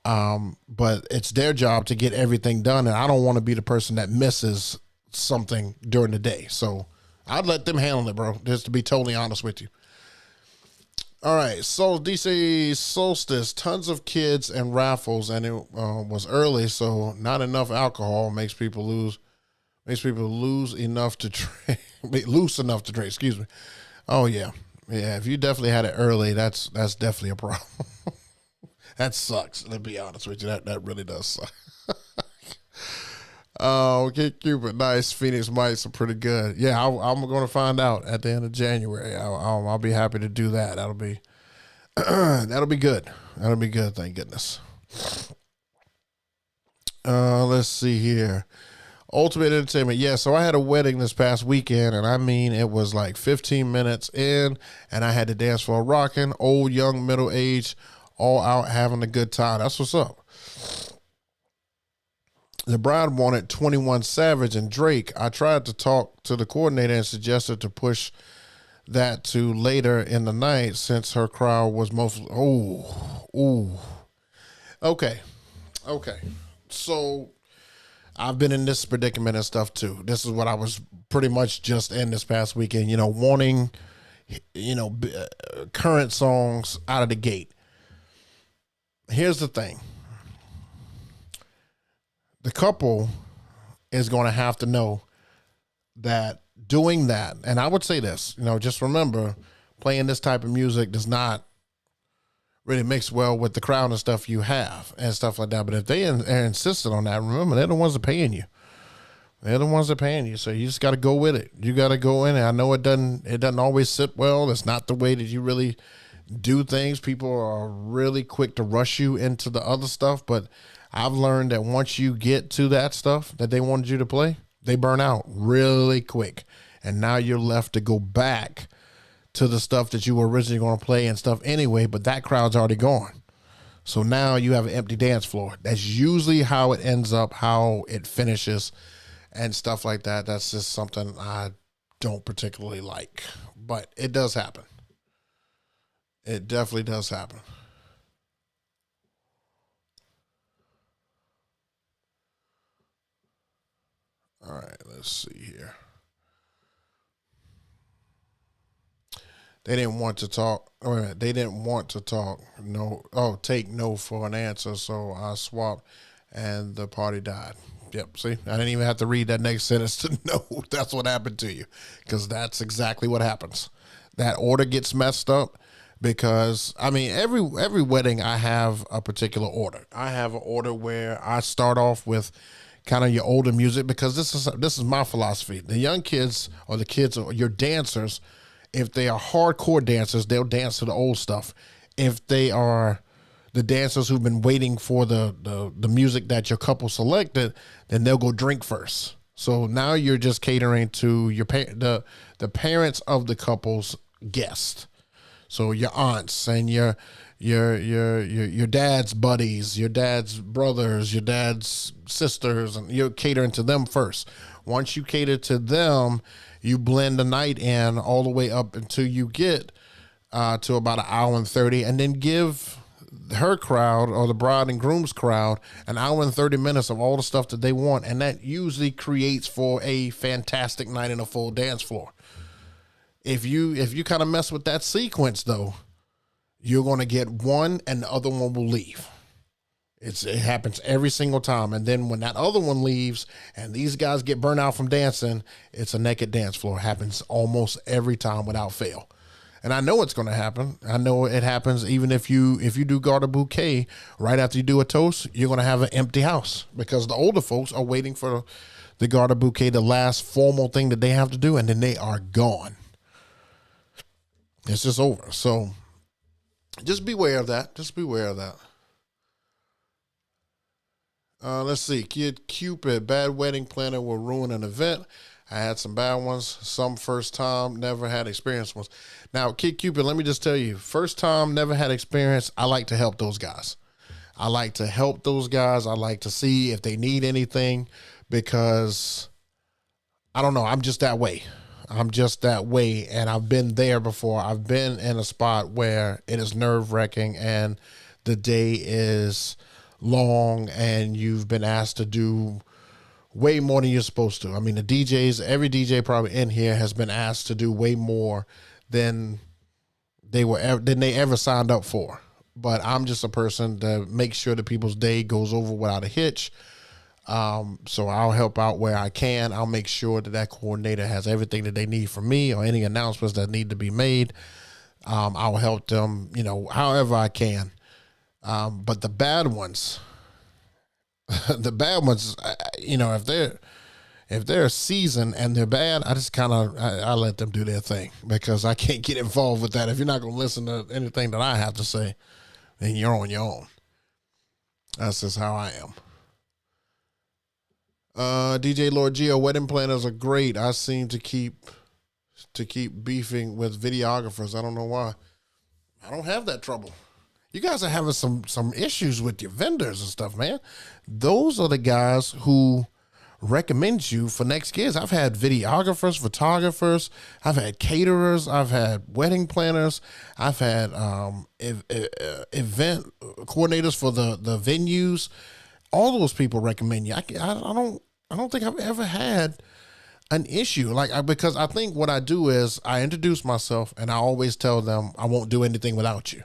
But it's their job to get everything done. And I don't want to be the person that misses something during the day. So I'd let them handle it, bro, just to be totally honest with you. All right, so DC Solstice, tons of kids and raffles, and it was early, so not enough alcohol makes people lose enough to drink, loose enough to drink. Excuse me. Oh yeah. If you definitely had it early, that's definitely a problem. That sucks. To be honest with you, that really does suck. Okay, Cupid, nice. Phoenix Mites are pretty good. Yeah, I'm going to find out at the end of January. I'll be happy to do that. That'll be that'll be good. That'll be good. Thank goodness. Let's see here. Ultimate Entertainment. Yeah, so I had a wedding this past weekend, and I mean, it was like 15 minutes in, and I had the dance floor rocking, old, young, middle age, all out having a good time. That's what's up. The bride wanted 21 Savage and Drake. I tried to talk to the coordinator and suggested to push that to later in the night since her crowd was mostly. Okay. So I've been in this predicament and stuff too. This is what I was pretty much just in this past weekend, wanting, current songs out of the gate. Here's the thing. The couple is going to have to know that doing that, and I would say this, just remember, playing this type of music does not really mix well with the crowd and stuff you have and stuff like that. But if they are insistent on that, remember, they're the ones that are paying you. They're the ones that are paying you. So you just got to go with it. You got to go in. And I know it doesn't always sit well. It's not the way that you really do things. People are really quick to rush you into the other stuff, but I've learned that once you get to that stuff that they wanted you to play, they burn out really quick. And now you're left to go back to the stuff that you were originally going to play and stuff anyway, but that crowd's already gone. So now you have an empty dance floor. That's usually how it ends up, how it finishes and stuff like that. That's just something I don't particularly like, but it does happen. It definitely does happen. All right, let's see here. They didn't want to talk. They didn't want to talk. No. Oh, take no for an answer. So I swapped, and the party died. Yep. See, I didn't even have to read that next sentence to know that's what happened to you, because that's exactly what happens. That order gets messed up because every wedding I have a particular order. I have an order where I start off with kind of your older music, because this is my philosophy. The young kids or the kids or your dancers, if they are hardcore dancers, they'll dance to the old stuff. If they are the dancers who've been waiting for the music that your couple selected, then they'll go drink first. So now you're just catering to your the parents of the couple's guests. So your aunts and your dad's buddies, your dad's brothers, your dad's sisters, and you're catering to them first. Once you cater to them, you blend the night in all the way up until you get to about 1 hour and 30, and then give her crowd or the bride and groom's crowd an hour and 30 minutes of all the stuff that they want, and that usually creates for a fantastic night in a full dance floor. If you kind of mess with that sequence though, you're going to get one and the other one will leave. It happens every single time. And then when that other one leaves and these guys get burnt out from dancing, it's a naked dance floor. It happens almost every time without fail. And I know it's going to happen. I know it happens even if you do garter bouquet right after you do a toast, you're going to have an empty house because the older folks are waiting for the garter bouquet, the last formal thing that they have to do, and then they are gone. It's just over. So just beware of that. Just beware of that. Let's see. Kid Cupid, bad wedding planner will ruin an event. I had some bad ones, some first time, never had experienced ones. Now, Kid Cupid, let me just tell you, first time, never had experience. I like to help those guys. I like to like to see if they need anything because I don't know. I'm just that way. And I've been there before. I've been in a spot where it is nerve-wracking and the day is long and you've been asked to do way more than you're supposed to. I mean, every DJ probably in here has been asked to do way more than they ever signed up for. But I'm just a person that makes sure that people's day goes over without a hitch. So I'll help out where I can. I'll make sure that coordinator has everything that they need from me or any announcements that need to be made. I'll help them, however I can. But the bad ones, if they're seasoned and they're bad, I just I let them do their thing because I can't get involved with that. If you're not going to listen to anything that I have to say, then you're on your own. That's just how I am. DJ Lord Geo, wedding planners are great. I seem to keep beefing with videographers. I don't know why. I don't have that trouble. You guys are having some issues with your vendors and stuff, man. Those are the guys who recommend you for next gigs. I've had videographers, photographers, I've had caterers, I've had wedding planners, I've had event coordinators for the venues. All those people recommend you. I don't think I've ever had an issue because I think what I do is I introduce myself and I always tell them I won't do anything without you.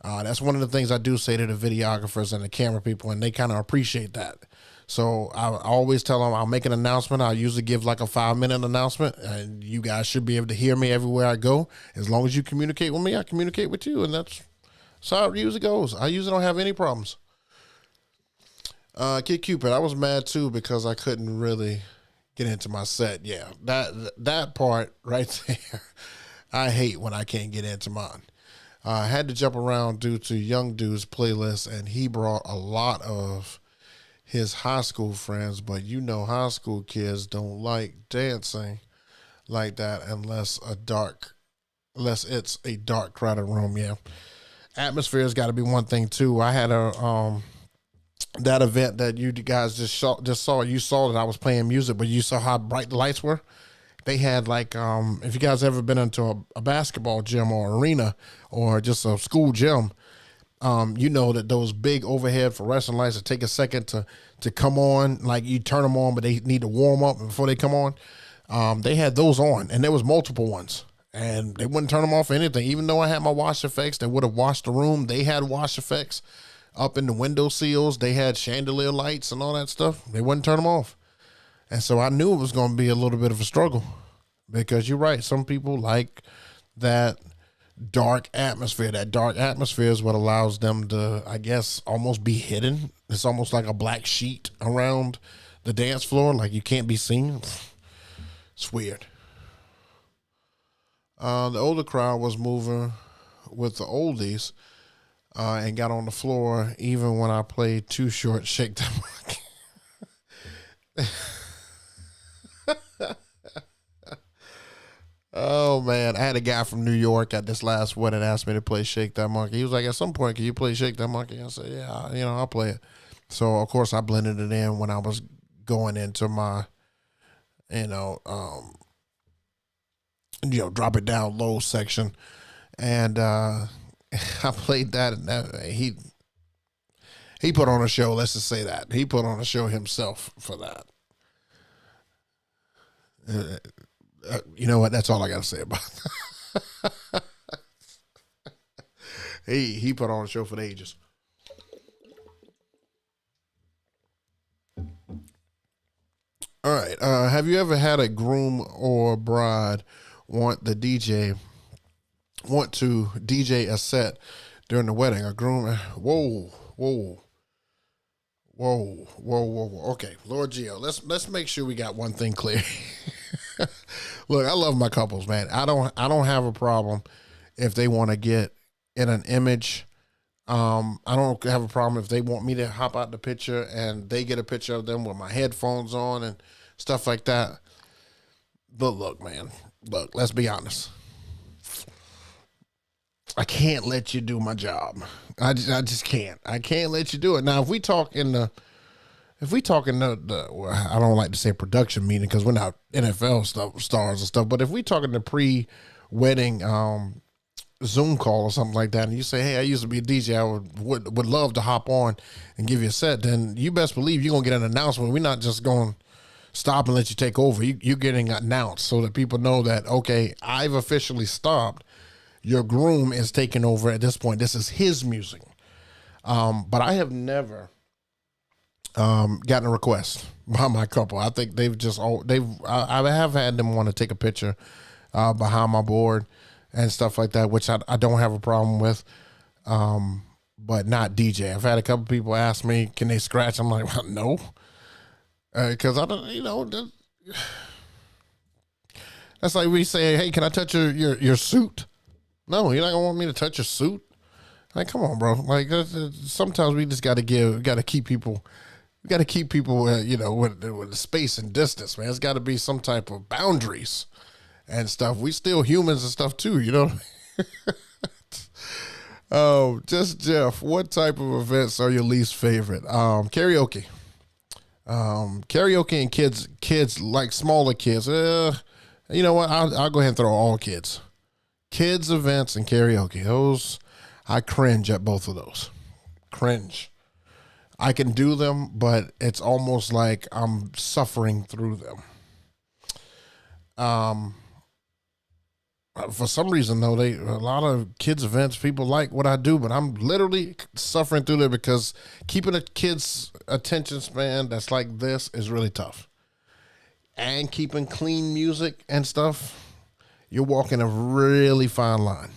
That's one of the things I do say to the videographers and the camera people, and they kind of appreciate that. So I always tell them I'll make an announcement. I'll usually give like a 5-minute announcement, and you guys should be able to hear me everywhere I go. As long as you communicate with me, I communicate with you, and that's how it usually goes. I usually don't have any problems. Kid Cupid, I was mad too because I couldn't really get into my set. Yeah, that part right there, I hate when I can't get into mine. I had to jump around due to Young Dude's playlist, and he brought a lot of his high school friends, but high school kids don't like dancing like that unless it's a dark, crowded room. Yeah, atmosphere's got to be one thing too. I had that event that you guys just saw. You saw that I was playing music, but you saw how bright the lights were. They had if you guys ever been into a basketball gym or arena or just a school gym, that those big overhead fluorescent lights that take a second to come on, like you turn them on, but they need to warm up before they come on. They had those on, and there was multiple ones, and they wouldn't turn them off or anything. Even though I had my wash effects that would have washed the room, they had wash effects up in the window sills. They had chandelier lights and all that stuff. They wouldn't turn them off. And so I knew it was going to be a little bit of a struggle because you're right. Some people like that dark atmosphere. That dark atmosphere is what allows them to, I guess, almost be hidden. It's almost like a black sheet around the dance floor, like you can't be seen. It's weird. The older crowd was moving with the oldies and got on the floor even when I played Too Short, Shake That Monkey. Oh man, I had a guy from New York at this last wedding asked me to play Shake That Monkey. He was like, at some point, can you play Shake That Monkey? I said, yeah, I'll play it. So of course I blended it in when I was going into my, drop it down low section. And I played that, and he put on a show. Let's just say that he put on a show himself for that. You know what? That's all I got to say about that. He put on a show for the ages. All right. Have you ever had a groom or bride want to DJ a set during the wedding? A groom. Whoa. Okay, Lord Geo. Let's make sure we got one thing clear. Look, I love my couples, man. I don't have a problem if they want to get in an image. I don't have a problem if they want me to hop out the picture and they get a picture of them with my headphones on and stuff like that. But look, man, let's be honest. I can't let you do my job. I just can't. I can't let you do it. Now, if we talk in the well, I don't like to say production meeting because we're not NFL stars and stuff, but if we talk in the pre-wedding Zoom call or something like that, and you say, hey, I used to be a DJ, I would love to hop on and give you a set, then you best believe you're going to get an announcement. We're not just going to stop and let you take over. You're getting announced so that people know that, okay, I've officially stopped. Your groom is taking over at this point. This is his music. But I have never gotten a request by my couple. I think I have had them want to take a picture behind my board and stuff like that, which I don't have a problem with, but not DJ. I've had a couple people ask me, can they scratch? I'm like, well, no, because I don't, that's like we say, hey, can I touch your suit? No, you're not gonna want me to touch your suit. Like, come on, bro. Like, sometimes we just got to keep people, with space and distance, man. It's got to be some type of boundaries and stuff. We still humans and stuff too, you know. Oh, just Jeff. What type of events are your least favorite? Karaoke. Karaoke and kids like smaller kids. You know what? I'll go ahead and throw all kids. Kids events and karaoke. Those, I cringe at both of those. Cringe. I can do them, but it's almost like I'm suffering through them. For some reason, though, a lot of kids events, people like what I do, but I'm literally suffering through it because keeping a kid's attention span that's like this is really tough. And keeping clean music and stuff, you're walking a really fine line.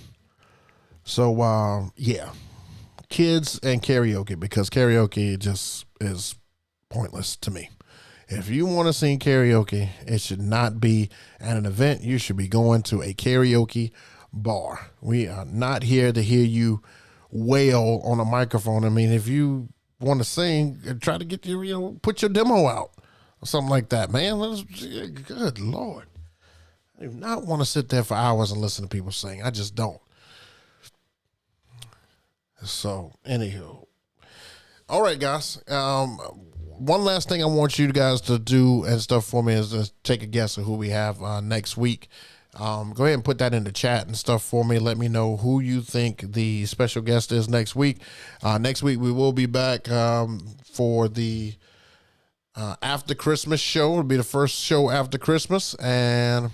So, yeah, kids and karaoke, because karaoke just is pointless to me. If you want to sing karaoke, it should not be at an event. You should be going to a karaoke bar. We are not here to hear you wail on a microphone. I mean, if you want to sing, try to get put your demo out or something like that, man. Good Lord. I do not want to sit there for hours and listen to people sing. I just don't. So, anywho. All right, guys. One last thing I want you guys to do and stuff for me is to take a guess of who we have next week. Go ahead and put that in the chat and stuff for me. Let me know who you think the special guest is next week. Next week, we will be back for the after Christmas show. It'll be the first show after Christmas, and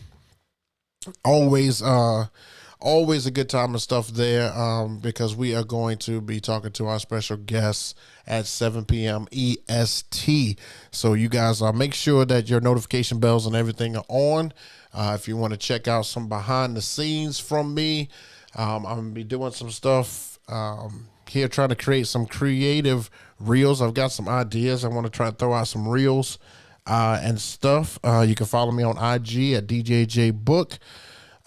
always a good time and stuff there because we are going to be talking to our special guests at 7 p.m. EST. So you guys make sure that your notification bells and everything are on. If you want to check out some behind the scenes from me, I'm going to be doing some stuff here, trying to create some creative reels. I've got some ideas. I want to try to throw out some reels and stuff. You can follow me on IG at DJ JayBook.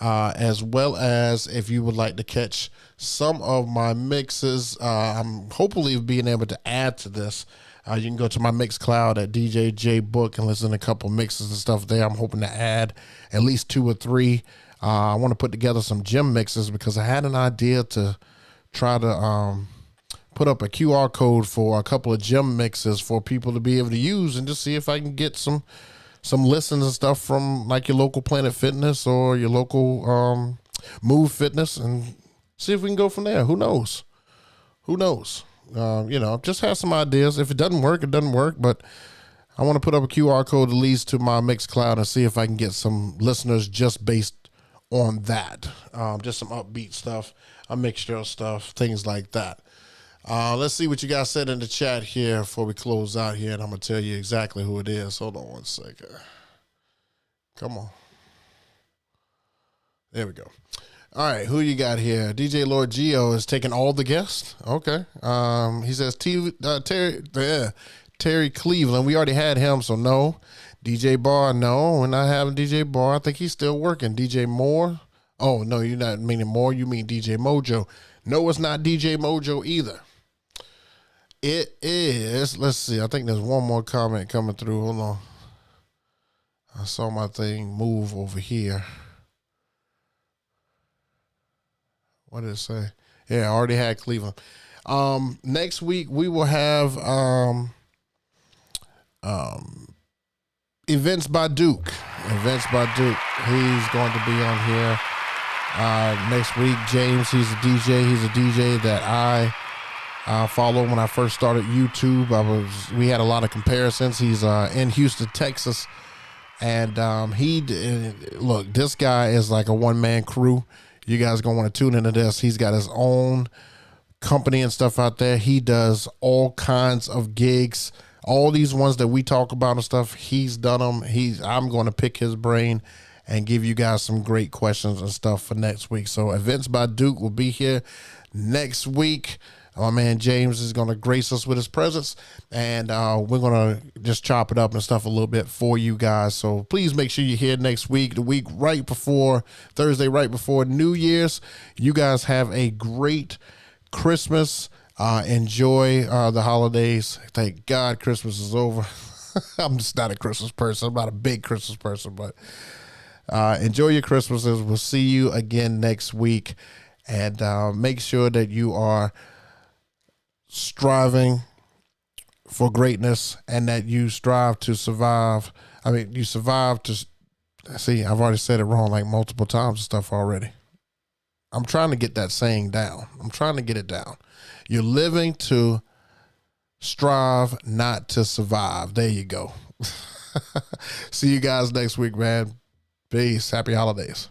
As well as if you would like to catch some of my mixes, I'm hopefully being able to add to this. You can go to my Mixcloud at DJ JayBook and listen to a couple mixes and stuff there. I'm hoping to add at least 2 or 3. I want to put together some gym mixes because I had an idea to try to put up a QR code for a couple of gym mixes for people to be able to use and just see if I can get some listens and stuff from like your local Planet Fitness or your local Move Fitness and See if we can go from there. Who knows? Who knows? Just have some ideas. If it doesn't work, it doesn't work. But I want to put up a QR code that leads to my Mixcloud and see if I can get some listeners just based on that. Just some upbeat stuff, a mixture of stuff, things like that. Let's see what you guys said in the chat here before we close out here, and I'm going to tell you exactly who it is. Hold on one second. Come on. There we go. All right, who you got here? DJ Lord Geo is taking all the guests. Okay. He says Terry Cleveland. We already had him, so no. DJ Bar, no. We're not having DJ Bar. I think he's still working. DJ Moore. Oh, no, you're not meaning Moore. You mean DJ Mojo. No, it's not DJ Mojo either. It is, let's see. I think there's one more comment coming through. Hold on. I saw my thing move over here. What did it say? Yeah, I already had Cleveland. Next week we will have Events by Duke. Events by Duke. He's going to be on here next week. James, he's a DJ. He's a DJ that I followed when I first started YouTube. We had a lot of comparisons. He's in Houston, Texas. And look, this guy is like a one-man crew. You guys are going to want to tune into this. He's got his own company and stuff out there. He does all kinds of gigs. All these ones that we talk about and stuff, he's done them. I'm going to pick his brain and give you guys some great questions and stuff for next week. So Events by Duke will be here next week. My man James is going to grace us with his presence, and we're going to just chop it up and stuff a little bit for you guys. So please make sure you're here next week, the week right before Thursday, right before New Year's. You guys have a great Christmas. Enjoy the holidays. Thank God Christmas is over. I'm just not a Christmas person. I'm not a big Christmas person, but enjoy your Christmases. We'll see you again next week, and make sure that you are striving for greatness and that you strive to survive. I mean, you survive to see. I've already said it wrong like multiple times and stuff already. I'm trying to get that saying down. I'm trying to get it down. You're living to strive, not to survive. There you go. See you guys next week, man. Peace. Happy holidays.